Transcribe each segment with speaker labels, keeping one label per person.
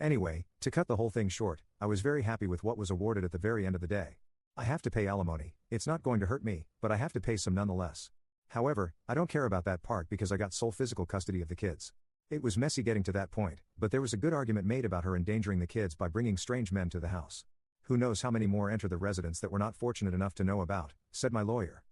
Speaker 1: Anyway, to cut the whole thing short, I was very happy with what was awarded at the very end of the day. I have to pay alimony, it's not going to hurt me, but I have to pay some nonetheless. However, I don't care about that part because I got sole physical custody of the kids. It was messy getting to that point, but there was a good argument made about her endangering the kids by bringing strange men to the house. Who knows how many more enter the residence that we're not fortunate enough to know about, said my lawyer.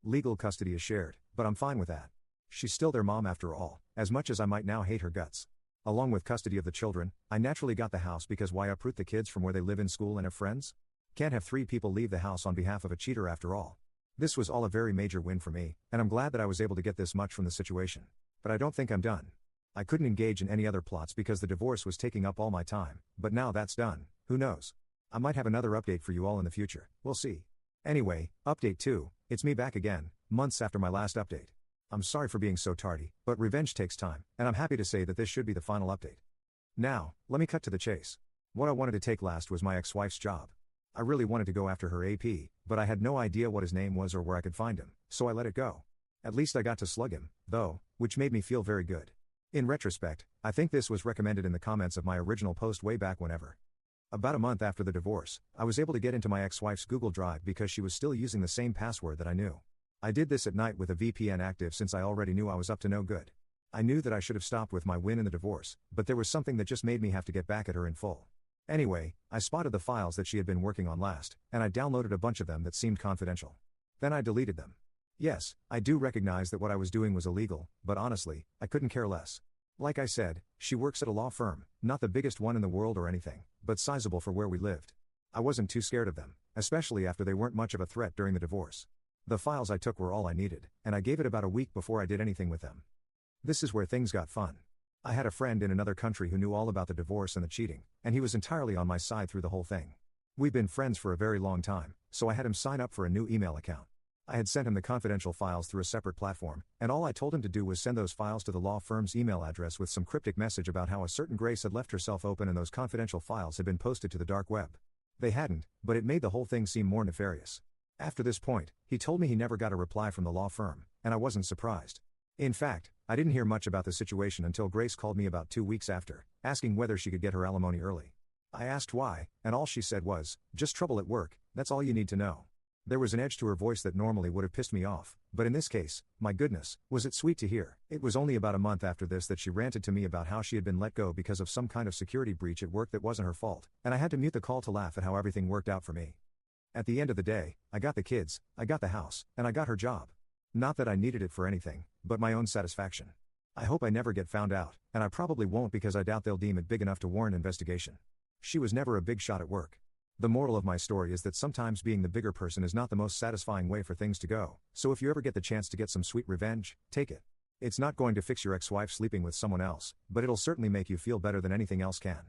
Speaker 1: Legal custody is shared, but I'm fine with that. She's still their mom after all, as much as I might now hate her guts. Along with custody of the children, I naturally got the house because why uproot the kids from where they live in school and have friends? Can't have 3 people leave the house on behalf of a cheater after all. This was all a very major win for me, and I'm glad that I was able to get this much from the situation. But I don't think I'm done. I couldn't engage in any other plots because the divorce was taking up all my time, but now that's done, who knows? I might have another update for you all in the future, we'll see. Anyway, update 2, it's me back again, months after my last update. I'm sorry for being so tardy, but revenge takes time, and I'm happy to say that this should be the final update. Now, let me cut to the chase. What I wanted to take last was my ex-wife's job. I really wanted to go after her AP, but I had no idea what his name was or where I could find him, so I let it go. At least I got to slug him, though, which made me feel very good. In retrospect, I think this was recommended in the comments of my original post way back whenever. About a month after the divorce, I was able to get into my ex-wife's Google Drive because she was still using the same password that I knew. I did this at night with a VPN active since I already knew I was up to no good. I knew that I should have stopped with my win in the divorce, but there was something that just made me have to get back at her in full. Anyway, I spotted the files that she had been working on last, and I downloaded a bunch of them that seemed confidential. Then I deleted them. Yes, I do recognize that what I was doing was illegal, but honestly, I couldn't care less. Like I said, she works at a law firm, not the biggest one in the world or anything, but sizable for where we lived. I wasn't too scared of them, especially after they weren't much of a threat during the divorce. The files I took were all I needed, and I gave it about a week before I did anything with them. This is where things got fun. I had a friend in another country who knew all about the divorce and the cheating, and he was entirely on my side through the whole thing. We've been friends for a very long time, so I had him sign up for a new email account. I had sent him the confidential files through a separate platform, and all I told him to do was send those files to the law firm's email address with some cryptic message about how a certain Grace had left herself open and those confidential files had been posted to the dark web. They hadn't, but it made the whole thing seem more nefarious. After this point, he told me he never got a reply from the law firm, and I wasn't surprised. In fact, I didn't hear much about the situation until Grace called me about 2 weeks after, asking whether she could get her alimony early. I asked why, and all she said was, "Just trouble at work, that's all you need to know." There was an edge to her voice that normally would have pissed me off, but in this case, my goodness, was it sweet to hear. It was only about a month after this that she ranted to me about how she had been let go because of some kind of security breach at work that wasn't her fault, and I had to mute the call to laugh at how everything worked out for me. At the end of the day, I got the kids, I got the house, and I got her job. Not that I needed it for anything, but my own satisfaction. I hope I never get found out, and I probably won't because I doubt they'll deem it big enough to warrant investigation. She was never a big shot at work. The moral of my story is that sometimes being the bigger person is not the most satisfying way for things to go, so if you ever get the chance to get some sweet revenge, take it. It's not going to fix your ex-wife sleeping with someone else, but it'll certainly make you feel better than anything else can.